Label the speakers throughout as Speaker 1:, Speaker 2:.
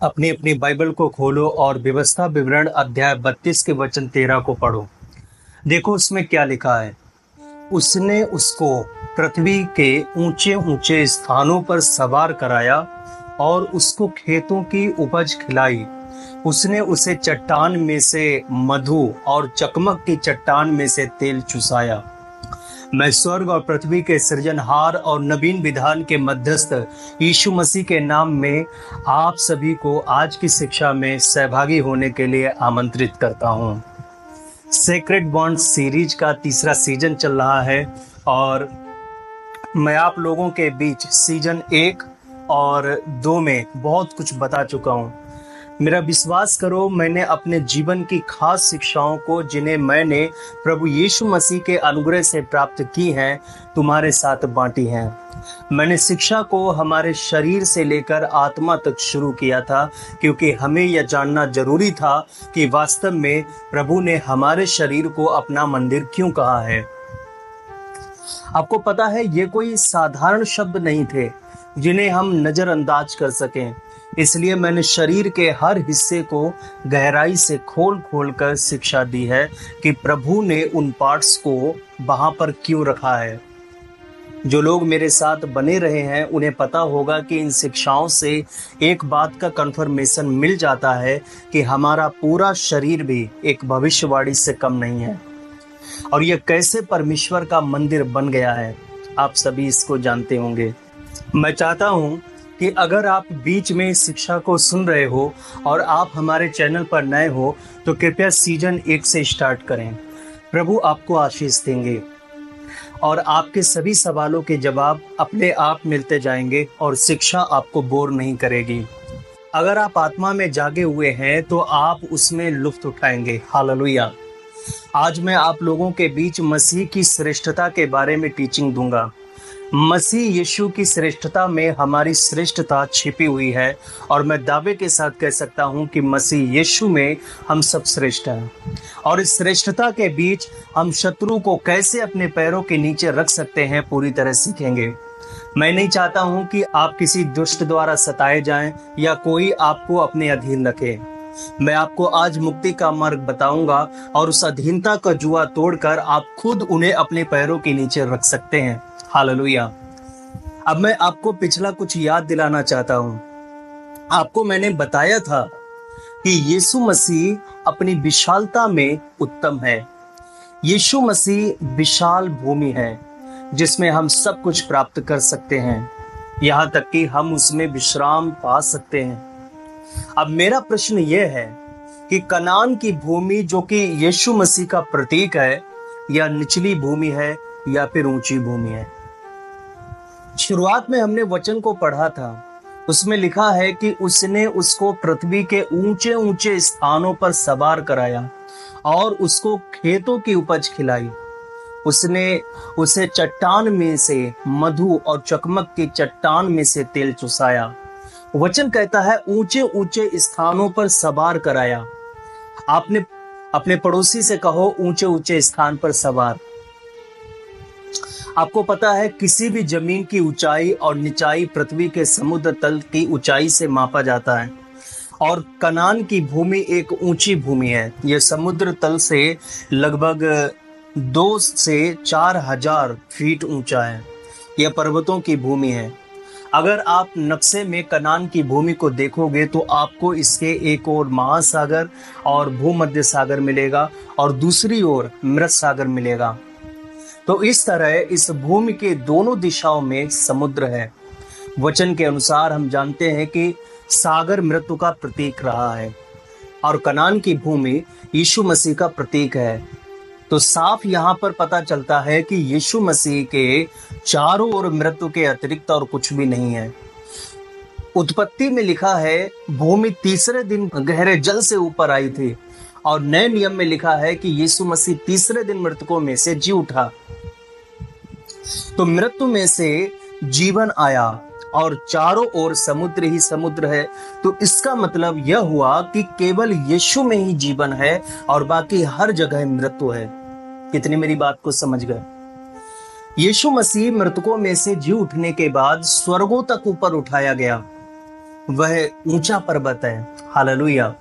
Speaker 1: अपनी अपनी बाइबल को खोलो और व्यवस्था विवरण अध्याय 32 के वचन 13 को पढ़ो। देखो उसमें क्या लिखा है। उसने उसको पृथ्वी के ऊंचे ऊंचे स्थानों पर सवार कराया और उसको खेतों की उपज खिलाई। उसने उसे चट्टान में से मधु और चकमक की चट्टान में से तेल चुसाया। मैं स्वर्ग और पृथ्वी के सृजनहार और नवीन विधान के मध्यस्थ यीशु मसीह के नाम में आप सभी को आज की शिक्षा में सहभागी होने के लिए आमंत्रित करता हूं। सेक्रेड बॉन्ड सीरीज का तीसरा सीजन चल रहा है और मैं आप लोगों के बीच सीजन 1 और 2 में बहुत कुछ बता चुका हूं। मेरा विश्वास करो, मैंने अपने जीवन की खास शिक्षाओं को जिन्हें मैंने प्रभु यीशु मसीह के अनुग्रह से प्राप्त की हैं, तुम्हारे साथ बांटी हैं। मैंने शिक्षा को हमारे शरीर से लेकर आत्मा तक शुरू किया था, क्योंकि हमें यह जानना जरूरी था कि वास्तव में प्रभु ने हमारे शरीर को अपना मंदिर क्यों कहा है। आपको पता है, ये कोई साधारण शब्द नहीं थे जिन्हें हम नजरअंदाज कर सकें। इसलिए मैंने शरीर के हर हिस्से को गहराई से खोल खोल कर शिक्षा दी है कि प्रभु ने उन पार्ट्स को वहां पर क्यों रखा है। जो लोग मेरे साथ बने रहे हैं उन्हें पता होगा कि इन शिक्षाओं से एक बात का कंफर्मेशन मिल जाता है कि हमारा पूरा शरीर भी एक भविष्यवाणी से कम नहीं है और यह कैसे परमेश्वर का मंदिर बन गया है। आप सभी इसको जानते होंगे। मैं चाहता हूं कि अगर आप बीच में इस शिक्षा को सुन रहे हो और आप हमारे चैनल पर नए हो तो कृपया सीजन 1 से स्टार्ट करें। प्रभु आपको आशीष देंगे और आपके सभी सवालों के जवाब अपने आप मिलते जाएंगे और शिक्षा आपको बोर नहीं करेगी। अगर आप आत्मा में जागे हुए हैं तो आप उसमें लुत्फ उठाएंगे। हालेलुया। आज मैं आप लोगों के बीच मसीह की श्रेष्ठता के बारे में टीचिंग दूंगा। मसीह यीशु की श्रेष्ठता में हमारी श्रेष्ठता छिपी हुई है और मैं दावे के साथ कह सकता हूं कि मसीह यीशु में हम सब श्रेष्ठ हैं। और इस श्रेष्ठता के बीच हम शत्रु को कैसे अपने पैरों के नीचे रख सकते हैं पूरी तरह सीखेंगे। मैं नहीं चाहता हूं कि आप किसी दुष्ट द्वारा सताए जाएं या कोई आपको अपने अधीन रखे। मैं आपको आज मुक्ति का मार्ग बताऊंगा और उस अधीनता का जुआ तोड़कर आप खुद उन्हें अपने पैरों के नीचे रख सकते हैं। हालेलुया। अब मैं आपको पिछला कुछ याद दिलाना चाहता हूं। आपको मैंने बताया था कि यीशु मसीह अपनी विशालता में उत्तम है। यीशु मसीह विशाल भूमि है जिसमें हम सब कुछ प्राप्त कर सकते हैं, यहां तक कि हम उसमें विश्राम पा सकते हैं। अब मेरा प्रश्न यह है कि कनान की भूमि जो कि यीशु मसीह का प्रतीक है, या निचली भूमि है या फिर ऊंची भूमि है। शुरुआत में हमने वचन को पढ़ा था, उसमें लिखा है कि उसने उसको पृथ्वी के ऊंचे ऊंचे स्थानों पर सवार कराया और उसको खेतों की उपज खिलाई। उसने उसे चट्टान में से मधु और चकमक की चट्टान में से तेल चुसाया। वचन कहता है ऊंचे ऊंचे स्थानों पर सवार कराया। आपने अपने पड़ोसी से कहो ऊंचे ऊंचे स्थान पर सवार। आपको पता है किसी भी जमीन की ऊंचाई और निचाई पृथ्वी के समुद्र तल की ऊंचाई से मापा जाता है और कनान की भूमि एक ऊंची भूमि है। यह समुद्र तल से लगभग 2 से 4,000 फीट ऊंचा है। यह पर्वतों की भूमि है। अगर आप नक्शे में कनान की भूमि को देखोगे तो आपको इसके एक ओर महासागर और भूमध्य सागर मिलेगा और दूसरी ओर मृत सागर मिलेगा। तो इस तरह इस भूमि के दोनों दिशाओं में समुद्र है। वचन के अनुसार हम जानते हैं कि सागर मृत्यु का प्रतीक रहा है और कनान की भूमि यीशु मसीह का प्रतीक है। तो साफ यहाँ पर पता चलता है कि यीशु मसीह के चारों ओर मृत्यु के अतिरिक्त और कुछ भी नहीं है। उत्पत्ति में लिखा है भूमि तीसरे दिन गहरे जल से ऊपर आई थी और नए नियम में लिखा है कि यीशु मसीह तीसरे दिन मृतकों में से जी उठा। तो मृत्यु में से जीवन आया और चारों ओर समुद्र ही समुद्र है। तो इसका मतलब यह हुआ कि केवल यीशु में ही जीवन है और बाकी हर जगह मृत्यु है। कितनी मेरी बात को समझ गए? यीशु मसीह मृतकों में से जी उठने के बाद स्वर्गों तक ऊपर उठाया गया। वह ऊंचा पर्वत है। हालेलुया।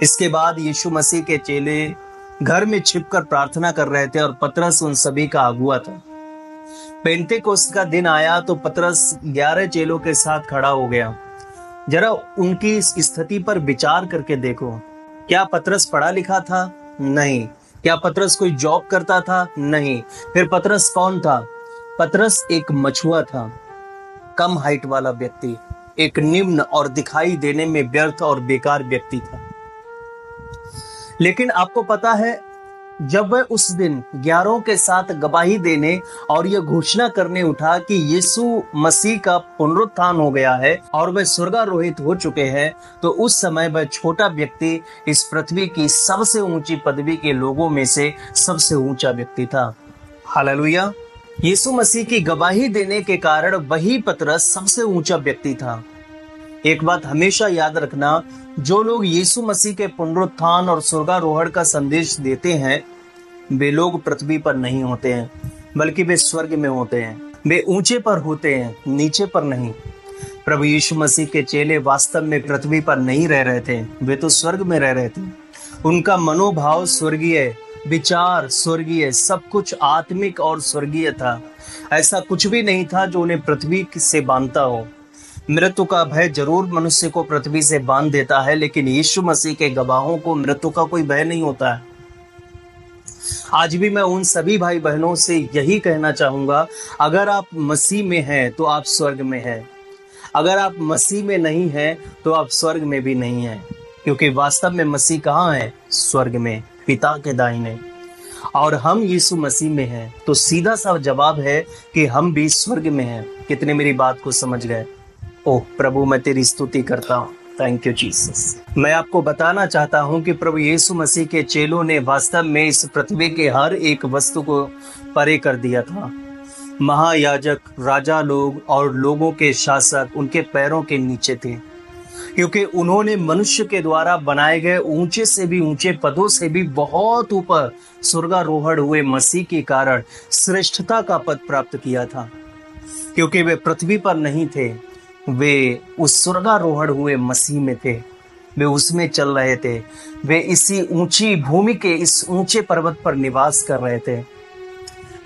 Speaker 1: इसके बाद यीशु मसीह के चेले घर में छिपकर प्रार्थना कर रहे थे और पतरस उन सभी का अगुआ था। पेंतेकोस्त का दिन आया तो पतरस 11 चेलों के साथ खड़ा हो गया। जरा उनकी इस स्थिति पर विचार करके देखो। क्या पतरस पढ़ा लिखा था? नहीं। क्या पतरस कोई जॉब करता था? नहीं। फिर पतरस कौन था? पतरस एक मछुआ था, कम हाइट वाला व्यक्ति, एक निम्न और दिखाई देने में व्यर्थ और बेकार व्यक्ति था। लेकिन आपको पता है, जब वह उस दिन 11 के साथ गवाही देने और यह घोषणा करने उठा कि यीशु मसीह का पुनरुत्थान हो गया है और वह स्वर्गारोहित हो चुके हैं, तो उस समय वह छोटा व्यक्ति इस पृथ्वी की सबसे ऊंची पदवी के लोगों में से सबसे ऊंचा व्यक्ति था। हालेलुया। यीशु मसीह की गवाही देने के कारण वही पतरस सबसे ऊंचा व्यक्ति था। एक बात हमेशा याद रखना, जो लोग यीशु मसीह के पुनरुत्थान और स्वर्गारोहण का संदेश देते हैं, वे लोग पृथ्वी पर नहीं होते हैं, बल्कि वे स्वर्ग में होते हैं। वे ऊंचे पर होते हैं, नीचे पर नहीं। प्रभु यीशु मसीह के चेले वास्तव में पृथ्वी पर नहीं रह रहे थे, वे तो स्वर्ग में रह रहे थे। उनका मनोभाव स्वर्गीय, विचार स्वर्गीय, सब कुछ आत्मिक और स्वर्गीय था। ऐसा कुछ भी नहीं था जो उन्हें पृथ्वी से बांधता हो। मृत्यु का भय जरूर मनुष्य को पृथ्वी से बांध देता है, लेकिन यीशु मसीह के गवाहों को मृत्यु का कोई भय नहीं होता है। आज भी मैं उन सभी भाई बहनों से यही कहना चाहूंगा, अगर आप मसीह में हैं तो आप स्वर्ग में हैं। अगर आप मसीह में नहीं हैं तो आप स्वर्ग में भी नहीं हैं, क्योंकि वास्तव में मसीह कहाँ है? स्वर्ग में, पिता के दाहिने। और हम यीशु मसीह में हैं, तो सीधा सा जवाब है कि हम भी स्वर्ग में हैं। कितने मेरी बात को समझ गए? ओह प्रभु, मैं तेरी स्तुति करता हूँ। Thank you Jesus. मैं आपको बताना चाहता हूँ कि प्रभु यीशु मसीह के चेलों ने वास्तव में इस पृथ्वी के हर एक वस्तु को परे कर दिया था। महायाजक, राजा लोग और लोगों के शासक उनके पैरों के नीचे थे, क्योंकि उन्होंने मनुष्य के द्वारा बनाए गए ऊंचे से भी ऊंचे पदों से भी बहुत ऊपर स्वर्गारोहण हुए मसीह के कारण श्रेष्ठता का पद प्राप्त किया था। क्योंकि वे पृथ्वी पर नहीं थे, वे उस स्वर्गारोहण हुए मसीह में थे, वे उसमें चल रहे थे। वे इसी ऊंची भूमि के इस ऊंचे पर्वत पर निवास कर रहे थे।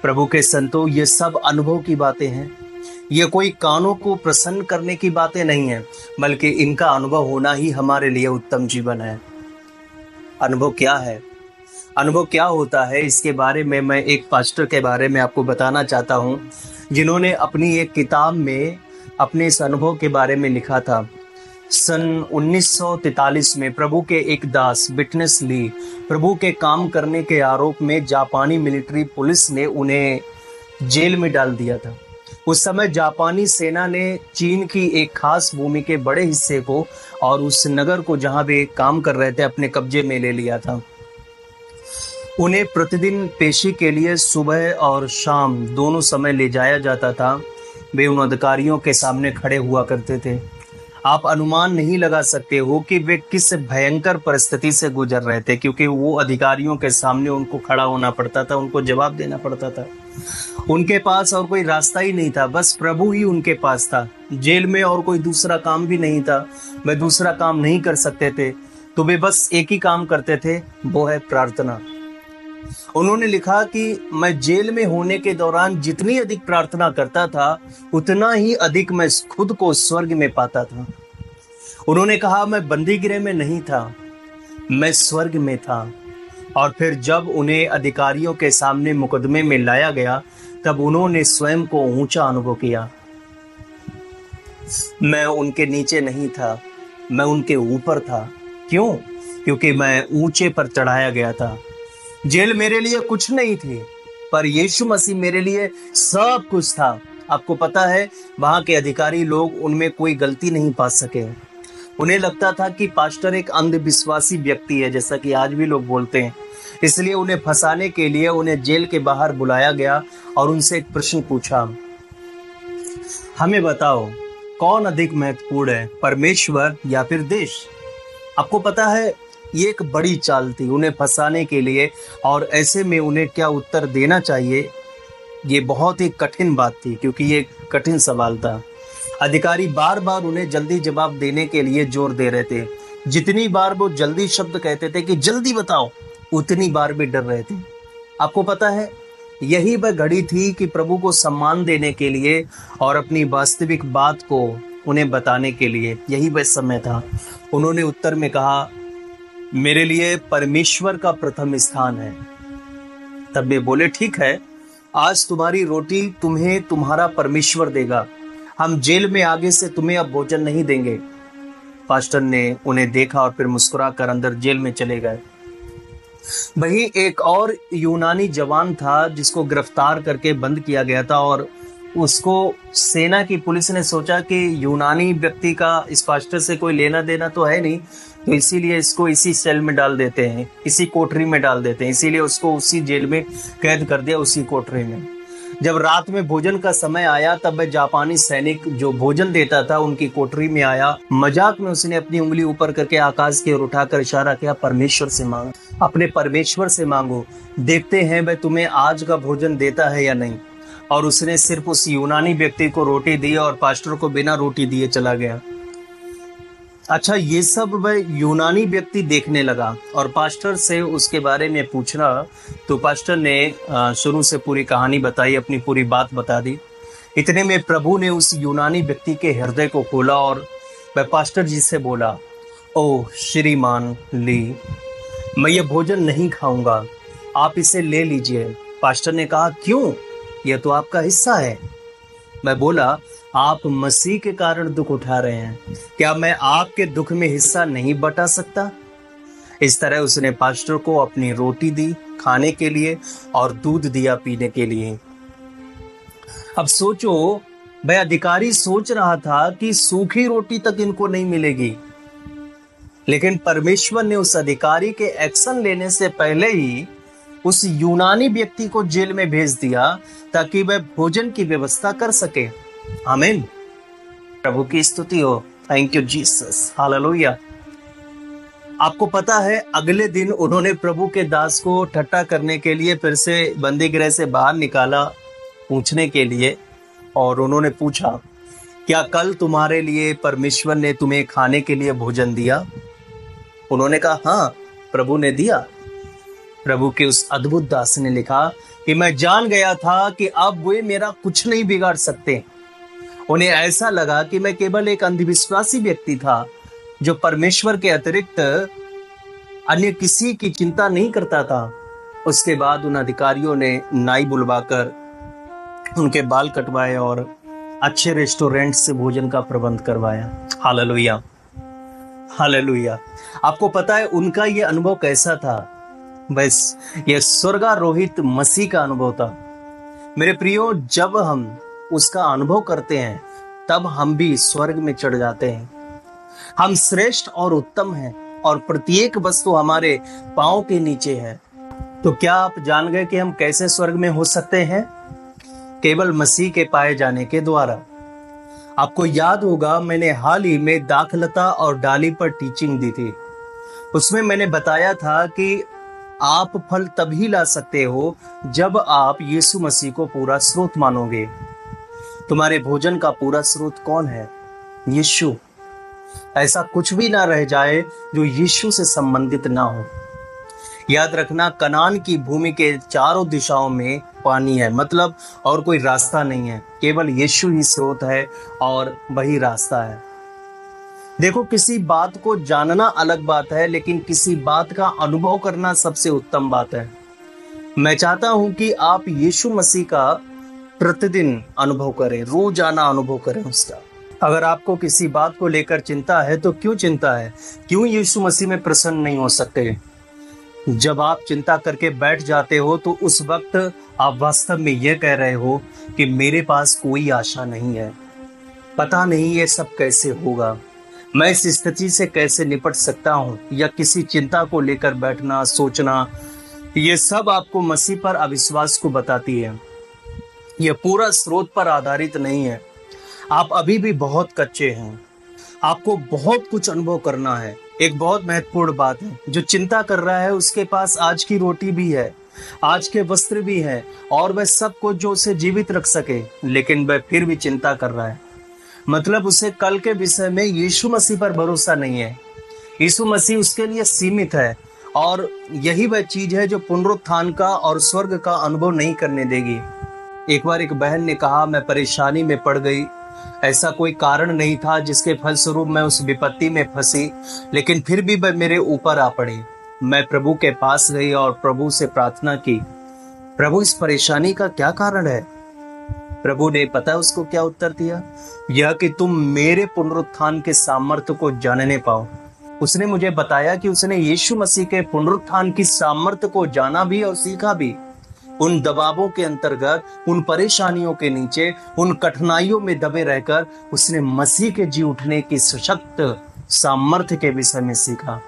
Speaker 1: प्रभु के संतों, ये सब अनुभव की बातें हैं। ये कोई कानों को प्रसन्न करने की बातें नहीं है, बल्कि इनका अनुभव होना ही हमारे लिए उत्तम जीवन है। अनुभव क्या है? अनुभव क्या होता है, इसके बारे में मैं एक पास्टर के बारे में आपको बताना चाहता हूँ, जिन्होंने अपनी एक किताब में अपने इस अनुभव के बारे में लिखा था। सन 1943 में प्रभु के एक दास विटनेस ली, प्रभु के काम करने के आरोप में जापानी मिलिट्री पुलिस ने उन्हें जेल में डाल दिया था। उस समय जापानी सेना ने चीन की एक खास भूमि के बड़े हिस्से को और उस नगर को जहां वे काम कर रहे थे अपने कब्जे में ले लिया था। उन्हें प्रतिदिन पेशी के लिए सुबह और शाम दोनों समय ले जाया जाता था। वे उन अधिकारियों के सामने खड़े हुआ करते थे। आप अनुमान नहीं लगा सकते हो कि वे किस भयंकर परिस्थिति से गुजर रहे थे, क्योंकि वो अधिकारियों के सामने उनको खड़ा होना पड़ता था, उनको जवाब देना पड़ता था। उनके पास और कोई रास्ता ही नहीं था, बस प्रभु ही उनके पास था। जेल में और कोई दूसरा काम भी नहीं था, वे दूसरा काम नहीं कर सकते थे, तो वे बस एक ही काम करते थे, वो है प्रार्थना। उन्होंने लिखा कि मैं जेल में होने के दौरान जितनी अधिक प्रार्थना करता था, उतना ही अधिक मैं खुद को स्वर्ग में पाता था। उन्होंने कहा, मैं बंदीगृह में नहीं था, मैं स्वर्ग में था। और फिर जब उन्हें अधिकारियों के सामने मुकदमे में लाया गया, तब उन्होंने स्वयं को ऊंचा अनुभव किया। मैं उनके नीचे नहीं था, मैं उनके ऊपर था। क्यों? क्योंकि मैं ऊंचे पर चढ़ाया गया था। जेल मेरे लिए कुछ नहीं थी, पर यीशु मसीह मेरे लिए सब कुछ था। आपको पता है, वहां के अधिकारी लोग उनमें कोई गलती नहीं पा सके। उन्हें लगता था कि पास्टर एक अंधविश्वासी व्यक्ति है, जैसा कि आज भी लोग बोलते हैं। इसलिए उन्हें फंसाने के लिए उन्हें जेल के बाहर बुलाया गया और उनसे एक प्रश्न पूछा, हमें बताओ कौन अधिक महत्वपूर्ण है, परमेश्वर या फिर देश? आपको पता है, ये एक बड़ी चाल थी उन्हें फंसाने के लिए, और ऐसे में उन्हें क्या उत्तर देना चाहिए, ये बहुत ही कठिन बात थी, क्योंकि ये कठिन सवाल था। अधिकारी बार बार उन्हें जल्दी जवाब देने के लिए जोर दे रहे थे। जितनी बार वो जल्दी शब्द कहते थे कि जल्दी बताओ, उतनी बार भी डर रहे थे। आपको पता है, यही वह घड़ी थी कि प्रभु को सम्मान देने के लिए और अपनी वास्तविक बात को उन्हें बताने के लिए यही वह समय था। उन्होंने उत्तर में कहा, मेरे लिए परमेश्वर का प्रथम स्थान है। तब वे बोले, ठीक है, आज तुम्हारी रोटी तुम्हें तुम्हारा परमेश्वर देगा। हम जेल में आगे से तुम्हें अब भोजन नहीं देंगे। पास्टर ने उन्हें देखा और फिर मुस्कुराकर अंदर जेल में चले गए। वहीं एक और यूनानी जवान था जिसको गिरफ्तार करके बंद किया गया था और उसको सेना की पुलिस ने सोचा कि यूनानी व्यक्ति का इस पास्टर से कोई लेना देना तो है नहीं, तो इसीलिए इसको इसी सेल में डाल देते हैं, इसी कोठरी में डाल देते हैं। इसीलिए उसको उसी जेल में कैद कर दिया, उसी कोठरी में। जब रात में भोजन का समय आया तब वह जापानी सैनिक जो भोजन देता था उनकी कोठरी में आया। मजाक में उसने अपनी उंगली ऊपर करके आकाश की ओर उठाकर इशारा किया, परमेश्वर से मांगो, अपने परमेश्वर से मांगो, देखते हैं वह तुम्हें आज का भोजन देता है या नहीं। और उसने सिर्फ उस यूनानी व्यक्ति को रोटी दी और पास्टर को बिना रोटी दिए चला गया। अच्छा, ये सब वह यूनानी व्यक्ति देखने लगा और पास्टर से उसके बारे में पूछना, तो पास्टर ने शुरू से पूरी कहानी बताई, अपनी पूरी बात बता दी। इतने में प्रभु ने उस यूनानी व्यक्ति के हृदय को खोला और वह पास्टर जी से बोला, ओह श्रीमान ली, मैं ये भोजन नहीं खाऊंगा, आप इसे ले लीजिए। पास्टर ने कहा, क्यों? यह तो आपका हिस्सा है। मैं बोला, आप मसीह के कारण दुख उठा रहे हैं, क्या मैं आपके दुख में हिस्सा नहीं बटा सकता? इस तरह उसने पास्टर को अपनी रोटी दी खाने के लिए और दूध दिया पीने के लिए। अब सोचो, वह अधिकारी सोच रहा था कि सूखी रोटी तक इनको नहीं मिलेगी, लेकिन परमेश्वर ने उस अधिकारी के एक्शन लेने से पहले ही उस यूनानी व्यक्ति को जेल में भेज दिया ताकि वह भोजन की व्यवस्था कर सके। आमीन। प्रभु की स्तुति हो। Thank you Jesus, hallelujah. आपको पता है, अगले दिन उन्होंने प्रभु के दास को ठट्टा करने के लिए फिर से बंदी गृह से बाहर निकाला पूछने के लिए, और उन्होंने पूछा, क्या कल तुम्हारे लिए परमेश्वर ने तुम्हें खाने के लिए भोजन दिया? उन्होंने कहा, हाँ प्रभु ने दिया। प्रभु के उस अद्भुत दास ने लिखा कि मैं जान गया था कि अब वे मेरा कुछ नहीं बिगाड़ सकते। उन्हें ऐसा लगा कि मैं केवल एक अंधविश्वासी व्यक्ति था जो परमेश्वर के अतिरिक्त अन्य किसी की चिंता नहीं करता था। उसके बाद उन अधिकारियों ने नाई बुलवाकर उनके बाल कटवाए और अच्छे रेस्टोरेंट से भोजन का प्रबंध करवाया। Hallelujah, hallelujah. आपको पता है उनका ये अनुभव कैसा था? बस ये स्वर्गारोहित मसीह का अनुभव था। मेरे प्रियो, जब हम उसका अनुभव करते हैं तब हम भी स्वर्ग में चढ़ जाते हैं। हम श्रेष्ठ और उत्तम हैं और प्रत्येक वस्तु हमारे पांव के नीचे है। तो क्या आप जान गए कि हम कैसे स्वर्ग में हो सकते हैं? केवल मसीह के पाए जाने के द्वारा। आपको याद होगा, मैंने हाल ही में दाखलता और डाली पर टीचिंग दी थी। उसमें मैंने बताया था कि आप फल तभी ला सकते हो जब आप यीशु मसीह को पूरा स्रोत मानोगे। तुम्हारे भोजन का पूरा स्रोत कौन है? यीशु। ऐसा कुछ भी ना रह जाए जो यीशु से संबंधित ना हो। याद रखना, कनान की भूमि के चारों दिशाओं में पानी है, मतलब और कोई रास्ता नहीं है, केवल यीशु ही स्रोत है और वही रास्ता है। देखो, किसी बात को जानना अलग बात है, लेकिन किसी बात का अनुभव करना सबसे उत्तम बात है। मैं चाहता हूं कि आप यीशु मसीह का प्रतिदिन अनुभव करें, रोजाना अनुभव करें उसका। अगर आपको किसी बात को लेकर चिंता है तो क्यों चिंता है? क्यों यीशु मसीह में प्रसन्न नहीं हो सकते? जब आप चिंता करके बैठ जाते हो तो उस वक्त आप वास्तव में यह कह रहे हो कि मेरे पास कोई आशा नहीं है, पता नहीं ये सब कैसे होगा, मैं इस स्थिति से कैसे निपट सकता हूँ, या किसी चिंता को लेकर बैठना, सोचना, ये सब आपको मसीह पर अविश्वास को बताती है। यह पूरा स्रोत पर आधारित नहीं है। आप अभी भी बहुत कच्चे हैं। आपको बहुत कुछ अनुभव करना है। एक बहुत महत्वपूर्ण बात है, जो चिंता कर रहा है उसके पास आज की रोटी भी है, आज के वस्त्र भी है और वह सब कुछ जो उसे जीवित रख सके, लेकिन वह फिर भी चिंता कर रहा है। मतलब उसे कल के विषय में यीशु मसीह पर भरोसा नहीं है। यीशु मसीह उसके लिए सीमित है और यही वह चीज है जो पुनरुत्थान का और स्वर्ग का अनुभव नहीं करने देगी। एक बार एक बहन ने कहा, मैं परेशानी में पड़ गई, ऐसा कोई कारण नहीं था जिसके फलस्वरूप मैं उस विपत्ति में फंसी, लेकिन फिर भी वह मेरे ऊपर आ पड़ी। मैं प्रभु के पास गई और प्रभु से प्रार्थना की, प्रभु इस परेशानी का क्या कारण है? प्रभु ने पता उसको क्या उत्तर दिया? यह कि तुम मेरे पुनरुत्थान के सामर्थ्य को जानने पाओ। उसने मुझे बताया कि उसने यीशु मसीह के पुनरुत्थान की सामर्थ्य को जाना भी और सीखा भी। उन दबावों के अंतर्गत, उन परेशानियों के नीचे, उन कठिनाइयों में दबे रहकर उसने मसीह के जी उठने की सशक्त सामर्थ्य के विषय में सीखा।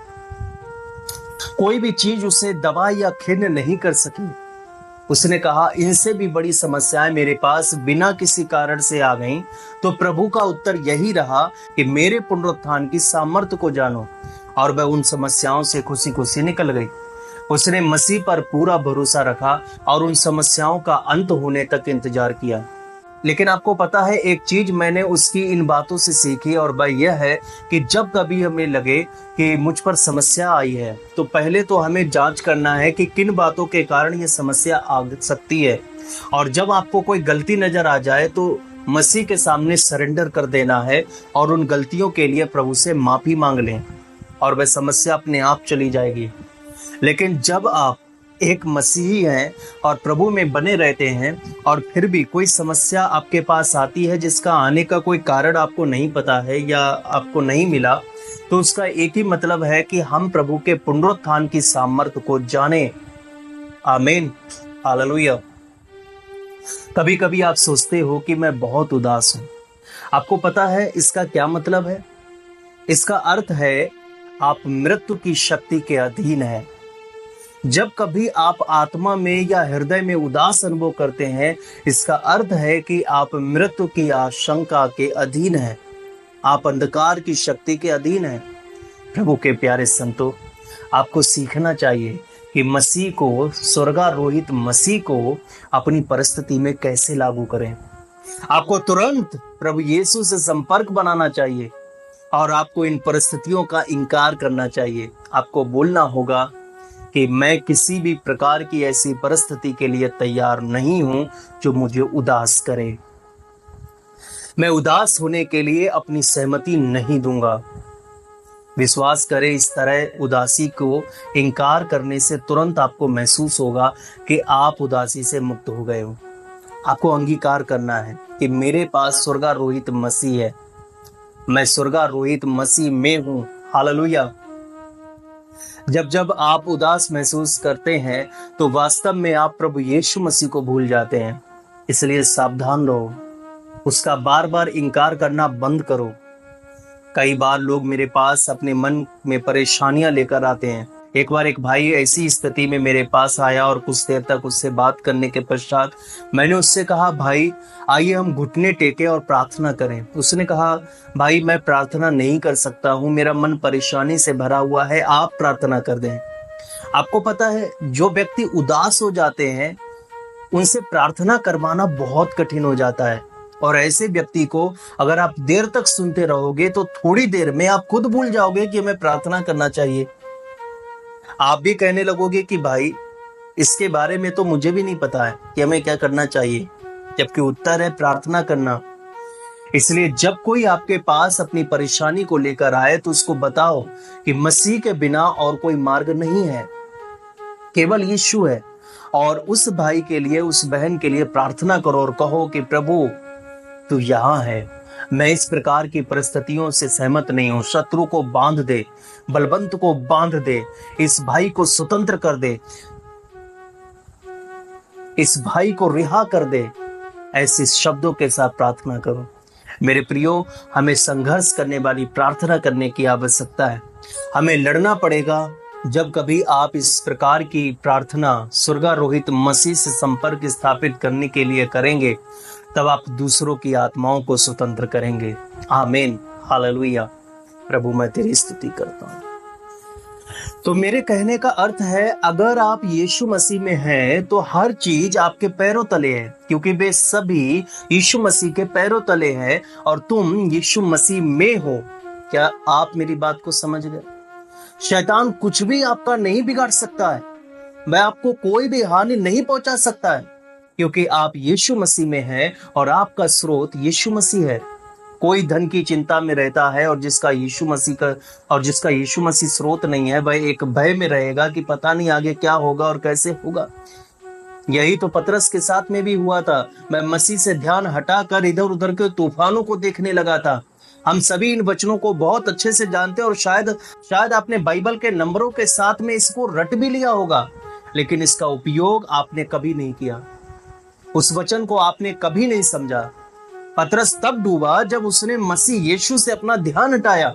Speaker 1: कोई भी चीज उसे दबा या खिन्न नहीं कर सकी। उसने कहा, इनसे भी बड़ी समस्याएं मेरे पास बिना किसी कारण से आ गईं, तो प्रभु का उत्तर यही रहा कि मेरे पुनरुत्थान की सामर्थ्य को जानो। और वह उन समस्याओं से खुशी खुशी निकल गई। उसने मसीह पर पूरा भरोसा रखा और उन समस्याओं का अंत होने तक इंतजार किया। लेकिन आपको पता है, एक चीज मैंने उसकी इन बातों से सीखी और वह यह है कि जब कभी हमें लगे कि मुझ पर समस्या आई है, तो पहले तो हमें जांच करना है कि किन बातों के कारण ये समस्या आ सकती है। और जब आपको कोई गलती नजर आ जाए तो मसीह के सामने सरेंडर कर देना है और उन गलतियों के लिए प्रभु से माफी मांग लें और वह समस्या अपने आप चली जाएगी। लेकिन जब आप एक मसीही हैं और प्रभु में बने रहते हैं और फिर भी कोई समस्या आपके पास आती है जिसका आने का कोई कारण आपको नहीं पता है या आपको नहीं मिला, तो उसका एक ही मतलब है कि हम प्रभु के पुनरुत्थान की सामर्थ्य को जाने। आमीन, हालेलुया। कभी कभी आप सोचते हो कि मैं बहुत उदास हूं। आपको पता है इसका क्या मतलब है? इसका अर्थ है आप मृत्यु की शक्ति के अधीन हैं। जब कभी आप आत्मा में या हृदय में उदास अनुभव करते हैं, इसका अर्थ है कि आप मृत्यु की आशंका के अधीन हैं, आप अंधकार की शक्ति के अधीन हैं। प्रभु के प्यारे संतों, आपको सीखना चाहिए कि मसीह को, स्वर्गारोहित मसीह को अपनी परिस्थिति में कैसे लागू करें। आपको तुरंत प्रभु यीशु से संपर्क बनाना चाहिए और आपको इन परिस्थितियों का इनकार करना चाहिए। आपको बोलना होगा कि मैं किसी भी प्रकार की ऐसी परिस्थिति के लिए तैयार नहीं हूं जो मुझे उदास करे। मैं उदास होने के लिए अपनी सहमति नहीं दूंगा। विश्वास करें, इस तरह उदासी को इनकार करने से तुरंत आपको महसूस होगा कि आप उदासी से मुक्त हो गए हो। आपको अंगीकार करना है कि मेरे पास स्वर्गारोहित मसीह है, मैं स्वर्गारोहित मसीह में हूं। हालेलुया। जब जब आप उदास महसूस करते हैं तो वास्तव में आप प्रभु यीशु मसीह को भूल जाते हैं। इसलिए सावधान रहो, उसका बार बार इनकार करना बंद करो। कई बार लोग मेरे पास अपने मन में परेशानियां लेकर आते हैं। एक बार एक भाई ऐसी स्थिति में मेरे पास आया और कुछ देर तक उससे बात करने के पश्चात मैंने उससे कहा, भाई आइए हम घुटने टेके और प्रार्थना करें। उसने कहा, भाई मैं प्रार्थना नहीं कर सकता हूँ, मेरा मन परेशानी से भरा हुआ है, आप प्रार्थना कर दें। आपको पता है, जो व्यक्ति उदास हो जाते हैं उनसे प्रार्थना करवाना बहुत कठिन हो जाता है। और ऐसे व्यक्ति को अगर आप देर तक सुनते रहोगे तो थोड़ी देर में आप खुद भूल जाओगे कि हमें प्रार्थना करना चाहिए। आप भी कहने लगोगे कि भाई इसके बारे में तो मुझे भी नहीं पता है कि हमें क्या करना चाहिए, जबकि उत्तर है प्रार्थना करना। इसलिए जब कोई आपके पास अपनी परेशानी को लेकर आए तो उसको बताओ कि मसीह के बिना और कोई मार्ग नहीं है, केवल यीशु है। और उस भाई के लिए, उस बहन के लिए प्रार्थना करो और कहो कि प्रभु तू यहाँ है, मैं इस प्रकार की परिस्थितियों से सहमत नहीं हूं। शत्रु को बांध दे, बलवंत को बांध दे, इस भाई को स्वतंत्र कर दे, इस भाई को रिहा कर दे। ऐसे शब्दों के साथ प्रार्थना करो। मेरे प्रियो, हमें संघर्ष करने वाली प्रार्थना करने की आवश्यकता है। हमें लड़ना पड़ेगा। जब कभी आप इस प्रकार की प्रार्थना स्वर्गारोहित मसीह से संपर्क स्थापित करने के लिए करेंगे, तब आप दूसरों की आत्माओं को स्वतंत्र करेंगे। आमीन, हालेलुया। प्रभु मैं तेरी स्तुति करता हूँ। तो मेरे कहने का अर्थ है, अगर आप यीशु मसीह में हैं तो हर चीज आपके पैरों तले है, क्योंकि वे सभी यीशु मसीह के पैरों तले हैं और तुम यीशु मसीह में हो। क्या आप मेरी बात को समझ गए? शैतान कुछ भी आपका नहीं बिगाड़ सकता है, वह आपको कोई भी हानि नहीं पहुंचा सकता है, क्योंकि आप यीशु मसीह में हैं और आपका स्रोत यीशु मसीह है। कोई धन की चिंता में रहता है और जिसका यीशु मसीह स्रोत नहीं है, वह एक भय में रहेगा कि पता नहीं आगे क्या होगा और कैसे होगा। यही तो पतरस के साथ में भी हुआ था। मैं मसीह से ध्यान हटाकर इधर उधर के तूफानों को देखने लगा था। हम सभी इन वचनों को बहुत अच्छे से जानते हैं और शायद आपने बाइबल के नंबरों के साथ में इसको रट भी लिया होगा, लेकिन इसका उपयोग आपने कभी नहीं किया। उस वचन को आपने कभी नहीं समझा। पतरस तब डूबा जब उसने मसीह यीशु से अपना ध्यान हटाया।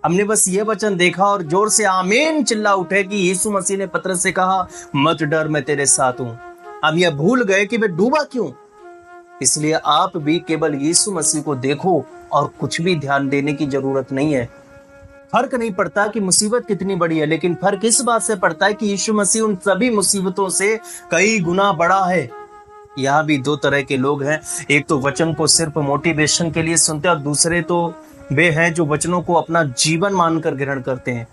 Speaker 1: हमने बस ये वचन देखा और जोर से आमीन चिल्ला उठे कि यीशु मसीह ने पतरस से कहा, मत डर, मैं तेरे साथ हूं। हम यह भूल गए कि वे डूबा क्यों। इसलिए आप भी केवल यीशु मसीह को देखो और कुछ भी ध्यान देने की जरूरत नहीं है। फर्क नहीं पड़ता कि मुसीबत कितनी बड़ी है, लेकिन फर्क इस बात से पड़ता है कि यीशु मसीह उन सभी मुसीबतों से कई गुना बड़ा है। यहाँ भी दो तरह के लोग हैं, एक तो वचन को सिर्फ मोटिवेशन के लिए सुनते हैं और दूसरे तो वे हैं जो वचनों को अपना जीवन मानकर ग्रहण करते हैं।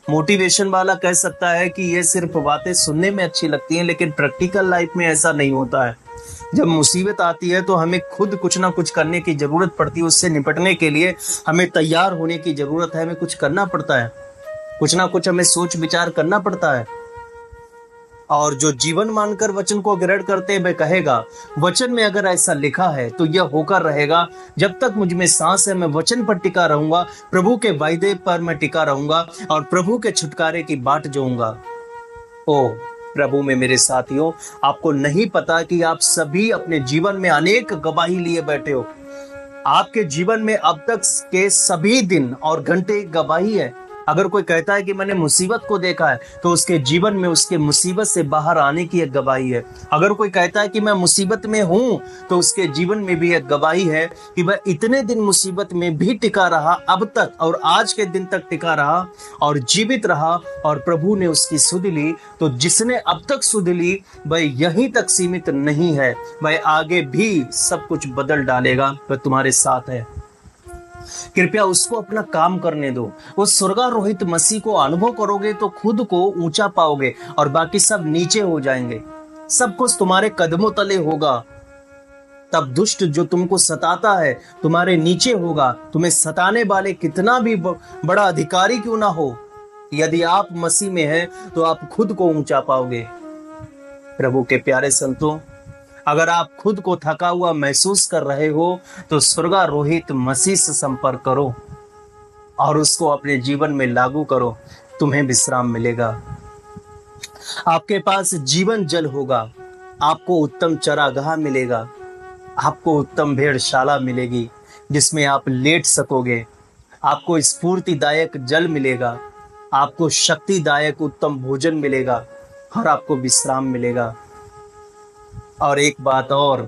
Speaker 1: मोटिवेशन वाला कह सकता है कि ये सिर्फ बातें सुनने में अच्छी लगती हैं, लेकिन प्रैक्टिकल लाइफ में ऐसा नहीं होता है। जब मुसीबत आती है तो हमें खुद कुछ ना कुछ करने की जरूरत पड़ती है। उससे निपटने के लिए हमें तैयार होने की जरूरत है, हमें कुछ करना पड़ता है, कुछ ना कुछ हमें सोच विचार करना पड़ता है। और जो जीवन मानकर वचन को ग्रहण करते हैं, वह कहेगा वचन में अगर ऐसा लिखा है तो यह होकर रहेगा। जब तक मुझ में सांस है मैं वचन पर टिका रहूंगा, प्रभु के वायदे पर मैं टिका रहूंगा और प्रभु के छुटकारे की बाट जोऊंगा। ओ प्रभु में मेरे साथियों, आपको नहीं पता कि आप सभी अपने जीवन में अनेक गवाही लिए बैठे हो। आपके जीवन में अब तक के सभी दिन और घंटे गवाही है। अगर कोई कहता है कि मैंने मुसीबत को देखा है, तो उसके जीवन में उसके मुसीबत से बाहर आने की एक गवाही है। अगर कोई कहता है कि मैं मुसीबत में हूं, तो उसके जीवन में भी एक गवाही है कि वह इतने दिन मुसीबत में भी टिका रहा, अब तक और आज के दिन तक टिका रहा और जीवित रहा और प्रभु ने उसकी सुध ली। तो जिसने अब तक सुध ली वह यहीं तक सीमित नहीं है, वह आगे भी सब कुछ बदल डालेगा। वह तुम्हारे साथ है। कृपया उसको अपना काम करने दो। उस स्वर्गारोहित मसीह को अनुभव करोगे तो खुद को ऊंचा पाओगे और बाकी सब नीचे हो जाएंगे। सब कुछ तुम्हारे कदमों तले होगा। तब दुष्ट जो तुमको सताता है तुम्हारे नीचे होगा। तुम्हें सताने वाले कितना भी बड़ा अधिकारी क्यों ना हो, यदि आप मसीह में हैं तो आप खुद को ऊंचा पाओगे। प्रभु के प्यारे संतों, अगर आप खुद को थका हुआ महसूस कर रहे हो तो स्वर्गारोहित मसीह से संपर्क करो और उसको अपने जीवन में लागू करो। तुम्हें विश्राम मिलेगा, आपके पास जीवन जल होगा, आपको उत्तम चरागाह मिलेगा, आपको उत्तम भेड़शाला मिलेगी जिसमें आप लेट सकोगे, आपको स्फूर्तिदायक जल मिलेगा, आपको शक्तिदायक उत्तम भोजन मिलेगा और आपको विश्राम मिलेगा। और एक बात और,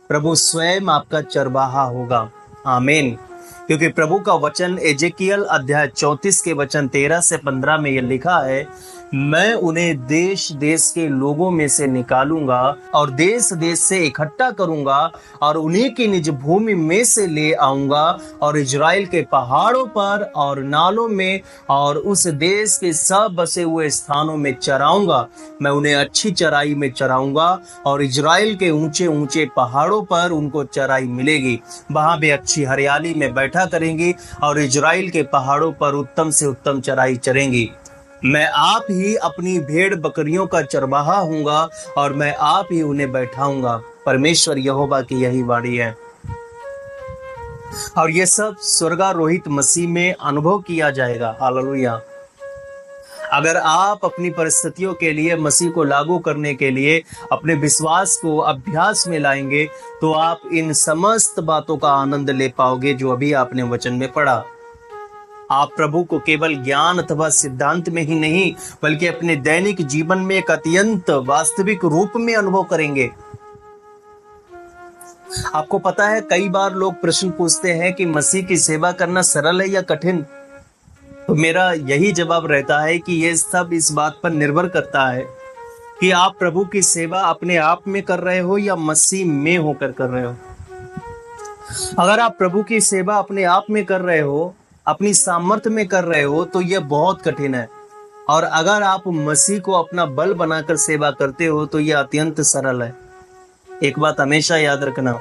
Speaker 1: प्रभु स्वयं आपका चरवाहा होगा। आमीन। क्योंकि प्रभु का वचन एजेकियल अध्याय 34 के वचन 13 से 15 में यह लिखा है, मैं उन्हें देश देश के लोगों में से निकालूंगा और देश देश से इकट्ठा करूंगा और उन्हीं की निज भूमि में से ले आऊंगा और इजराइल के पहाड़ों पर और नालों में और उस देश के सब बसे हुए स्थानों में चराऊंगा। मैं उन्हें अच्छी चराई में चराऊंगा और इजराइल के ऊंचे ऊंचे पहाड़ों पर उनको चराई मिलेगी। वहां वे अच्छी हरियाली में बैठा करेंगी और इजराइल के पहाड़ों पर उत्तम से उत्तम चराई चरेंगी। मैं आप ही अपनी भेड़ बकरियों का चरवाहा हूंगा और मैं आप ही उन्हें बैठाऊंगा। परमेश्वर यहोवा की यही वाणी है और ये सब स्वर्गारोहित मसीह में अनुभव किया जाएगा। हालेलुया। अगर आप अपनी परिस्थितियों के लिए मसीह को लागू करने के लिए अपने विश्वास को अभ्यास में लाएंगे तो आप इन समस्त बातों का आनंद ले पाओगे जो अभी आपने वचन में पढ़ा। आप प्रभु को केवल ज्ञान अथवा सिद्धांत में ही नहीं बल्कि अपने दैनिक जीवन में एक अत्यंत वास्तविक रूप में अनुभव करेंगे। आपको पता है, कई बार लोग प्रश्न पूछते हैं कि मसीह की सेवा करना सरल है या कठिन। तो मेरा यही जवाब रहता है कि ये सब इस बात पर निर्भर करता है कि आप प्रभु की सेवा अपने आप में कर रहे हो या मसीह में होकर कर रहे हो। अगर आप प्रभु की सेवा अपने आप में कर रहे हो, अपनी सामर्थ्य में कर रहे हो, तो यह बहुत कठिन है। और अगर आप मसीह को अपना बल बनाकर सेवा करते हो तो यह अत्यंत सरल है। एक बात हमेशा याद रखना,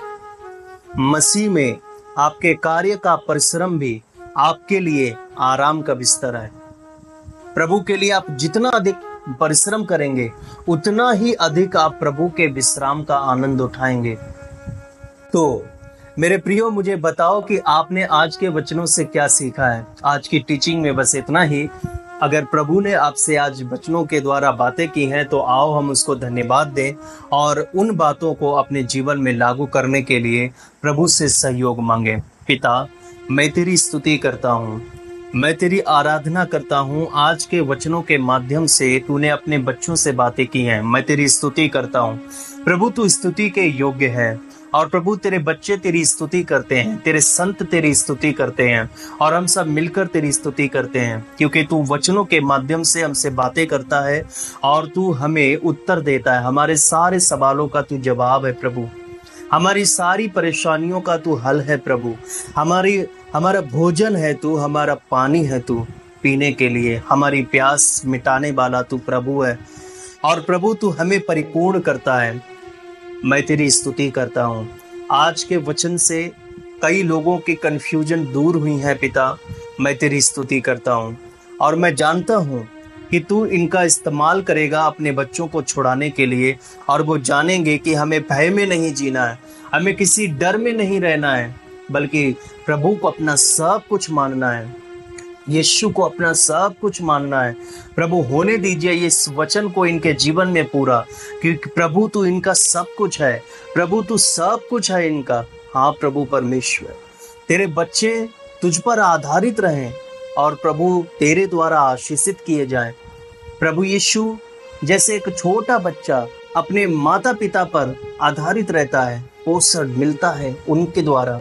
Speaker 1: मसीह में आपके कार्य का परिश्रम भी आपके लिए आराम का बिस्तर है। प्रभु के लिए आप जितना अधिक परिश्रम करेंगे उतना ही अधिक आप प्रभु के विश्राम का आनंद उठाएंगे। तो मेरे प्रियो, मुझे बताओ कि आपने आज के वचनों से क्या सीखा है। आज की टीचिंग में बस इतना ही। अगर प्रभु ने आपसे आज वचनों के द्वारा बातें की हैं तो आओ हम उसको धन्यवाद दें और उन बातों को अपने जीवन में लागू करने के लिए प्रभु से सहयोग मांगे। पिता, मैं तेरी स्तुति करता हूँ, मैं तेरी आराधना करता हूँ। आज के वचनों के माध्यम से तूने अपने बच्चों से बातें की हैं। मैं तेरी स्तुति करता हूँ प्रभु, तू स्तुति के योग्य है। और प्रभु, तेरे बच्चे तेरी स्तुति करते हैं, तेरे संत तेरी स्तुति करते हैं और हम सब मिलकर तेरी स्तुति करते हैं, क्योंकि तू वचनों के माध्यम से हमसे बातें करता है और तू हमें उत्तर देता है। हमारे सारे सवालों का तू जवाब है प्रभु, हमारी सारी परेशानियों का तू हल है प्रभु, हमारा भोजन है तू, हमारा पानी है तू पीने के लिए, हमारी प्यास मिटाने वाला तू प्रभु है। और प्रभु, तू हमें परिपूर्ण करता है। मैं तेरी स्तुति करता हूँ। आज के वचन से कई लोगों की कन्फ्यूजन दूर हुई है पिता। मैं तेरी स्तुति करता हूँ और मैं जानता हूँ कि तू इनका इस्तेमाल करेगा अपने बच्चों को छुड़ाने के लिए, और वो जानेंगे कि हमें भय में नहीं जीना है, हमें किसी डर में नहीं रहना है, बल्कि प्रभु को अपना सब कुछ मानना है, यीशु को अपना सब कुछ मानना है। प्रभु, होने दीजिए इस वचन को इनके जीवन में पूरा, क्योंकि प्रभु तू इनका सब कुछ है। प्रभु, तू सब कुछ है इनका। हाँ प्रभु परमेश्वर, तेरे बच्चे तुझ पर आधारित रहें और प्रभु तेरे द्वारा आशीषित किए जाएं। प्रभु यीशु, जैसे एक छोटा बच्चा अपने माता पिता पर आधारित रहता है, पोषण मिलता है उनके द्वारा,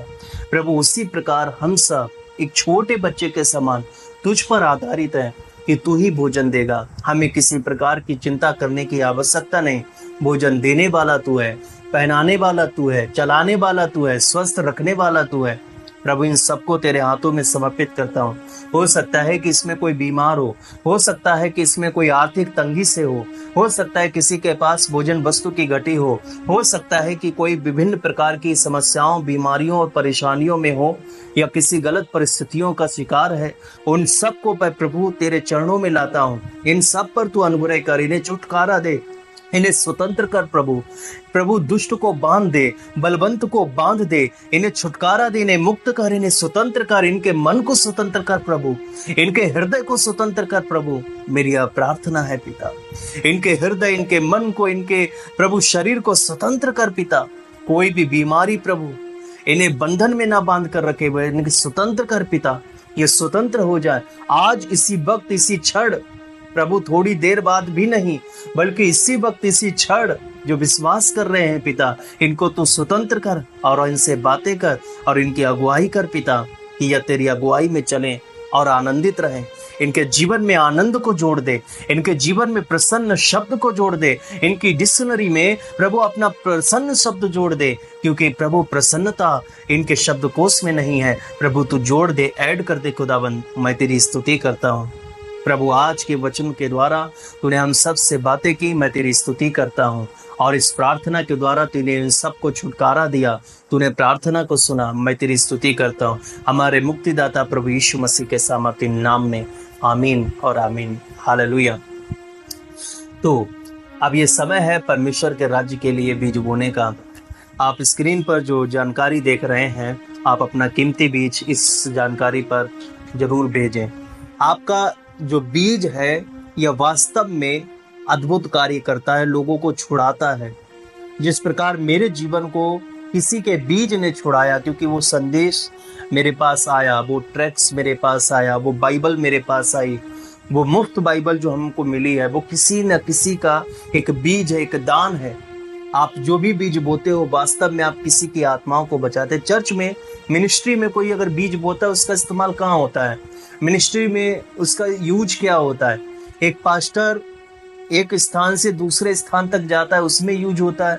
Speaker 1: प्रभु उसी प्रकार हम सब एक छोटे बच्चे के समान तुझ पर आधारित है कि तू ही भोजन देगा। हमें किसी प्रकार की चिंता करने की आवश्यकता नहीं। भोजन देने वाला तू है, पहनाने वाला तू है, चलाने वाला तू है, स्वस्थ रखने वाला तू है। प्रभु, इन सबको तेरे हाथों में समर्पित करता हूँ। हो सकता है कि इसमें कोई बीमार हो सकता है कि इसमें कोई आर्थिक तंगी से हो सकता है किसी के पास भोजन वस्तु की घटी हो सकता है कि कोई विभिन्न प्रकार की समस्याओं, बीमारियों और परेशानियों में हो या किसी गलत परिस्थितियों का शिकार है। उन सब को मैं प्रभु तेरे चरणों में लाता हूँ। इन सब पर तू अनुग्रह कर, इन्हें छुटकारा दे, इन्हें स्वतंत्र कर प्रभु दुष्ट को बांध दे, बलवंत को बांध दे, इन्हें छुटकारा दे, इन्हें मुक्त कर, इन्हें स्वतंत्र कर, इनके मन को स्वतंत्र कर प्रभु, इनके हृदय को स्वतंत्र कर प्रभु। मेरी यह प्रार्थना है पिता, इनके हृदय, इनके मन को, इनके प्रभु शरीर को स्वतंत्र कर पिता। कोई भी बीमारी प्रभु इन्हें बंधन में ना बांध कर रखे हुए, इन्हें स्वतंत्र कर पिता। ये स्वतंत्र हो जाए आज, इसी वक्त, इसी क्षण प्रभु, थोड़ी देर बाद भी नहीं बल्कि इसी वक्त, इसी क्षण जो विश्वास कर रहे हैं पिता, इनको तू स्वतंत्र कर और इनसे बातें कर और इनकी अगुवाई कर पिता, कि यह तेरी अगुवाई में चलें और आनंदित रहें। इनके जीवन में आनंद को जोड़ दे, इनके जीवन में प्रसन्न शब्द को जोड़ दे, इनकी डिक्शनरी में प्रभु अपना प्रसन्न शब्द जोड़ दे, क्योंकि प्रभु प्रसन्नता इनके शब्दकोश में नहीं है। प्रभु तू जोड़ दे, ऐड कर दे खुदाबंद। मैं तेरी स्तुति करता हूँ प्रभु। आज के वचन के द्वारा तूने हम सब से बातें की, मैं तेरी स्तुति करता हूँ और इस प्रार्थना के द्वारा तूने इन सबको छुटकारा दिया, तूने प्रार्थना को सुना। मैं तेरी स्तुति करता हूँ हमारे मुक्तिदाता प्रभु यीशु मसीह के सामर्थ्य नाम में, आमीन और आमीन। हालेलुया। तो अब ये समय है परमेश्वर के राज्य के लिए बीज बोने का। आप स्क्रीन पर जो जानकारी देख रहे हैं, आप अपना कीमती बीज इस जानकारी पर जरूर भेजें। आपका जो बीज है यह वास्तव में अद्भुत कार्य करता है, लोगों को छुड़ाता है। जिस प्रकार मेरे जीवन को किसी के बीज ने छुड़ाया, क्योंकि वो संदेश मेरे पास आया, वो ट्रैक्स मेरे पास आया, वो बाइबल मेरे पास आई, वो मुफ्त बाइबल जो हमको मिली है, वो किसी न किसी का एक बीज है, एक दान है। आप जो भी बीज बोते हो वास्तव में आप किसी की आत्माओं को बचाते हैं। चर्च में, मिनिस्ट्री में कोई अगर बीज बोता है उसका इस्तेमाल कहाँ होता है? मिनिस्ट्री में उसका यूज क्या होता है? एक पास्टर एक स्थान से दूसरे स्थान तक जाता है, उसमें यूज होता है,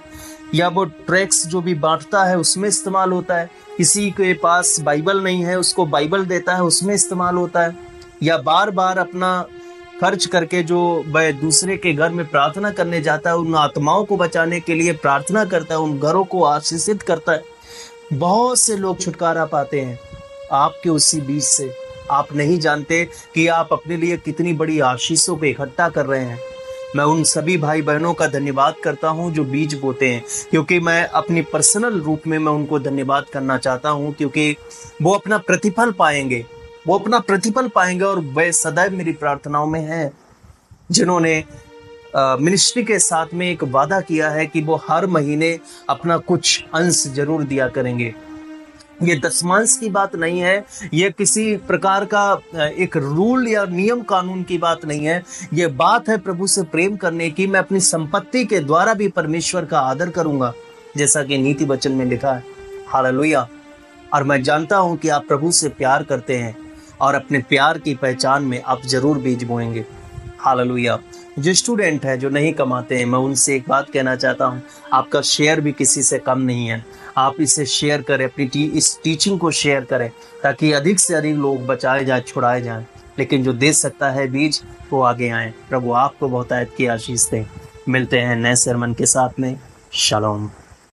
Speaker 1: या वो ट्रैक्स जो भी बांटता है उसमें इस्तेमाल होता है। किसी के पास बाइबल नहीं है, उसको बाइबल देता है, उसमें इस्तेमाल होता है। या बार बार अपना खर्च करके जो वह दूसरे के घर में प्रार्थना करने जाता है, उन आत्माओं को बचाने के लिए प्रार्थना करता है, उन घरों को आशीषित करता है, बहुत से लोग छुटकारा पाते हैं आपके उसी बीज से। आप नहीं जानते कि आप अपने लिए कितनी बड़ी आशीषों को इकट्ठा कर रहे हैं। मैं उन सभी भाई बहनों का धन्यवाद करता हूं जो बीज बोते हैं, क्योंकि मैं अपनी पर्सनल रूप में मैं उनको धन्यवाद करना चाहता हूं, क्योंकि वो अपना प्रतिफल पाएंगे, वो अपना प्रतिफल पाएंगे। और वह सदैव मेरी प्रार्थनाओं में है, जिन्होंने मिनिस्ट्री के साथ में एक वादा किया है कि वो हर महीने अपना कुछ अंश जरूर दिया करेंगे। ये दशमांश की बात नहीं है, ये किसी प्रकार का एक रूल या नियम कानून की बात नहीं है। ये बात है प्रभु से प्रेम करने की। मैं अपनी संपत्ति के द्वारा भी परमेश्वर का आदर करूंगा, जैसा कि नीति वचन में लिखा है। हालेलुया। और मैं जानता हूं कि आप प्रभु से प्यार करते हैं और अपने प्यार की पहचान में आप जरूर बीज बोएंगे। हालेलुया। जो स्टूडेंट है, जो नहीं कमाते हैं, मैं उनसे एक बात कहना चाहता हूं, आपका शेयर भी किसी से कम नहीं है। आप इसे शेयर करें, अपनी इस टीचिंग को शेयर करें, ताकि अधिक से अधिक लोग बचाए जाए, छुड़ाए जाएं। लेकिन जो दे सकता है बीज, वो आगे आए। प्रभु आपको बहुतायत की आशीष दे। मिलते हैं नए सरमन के साथ में। शालोम।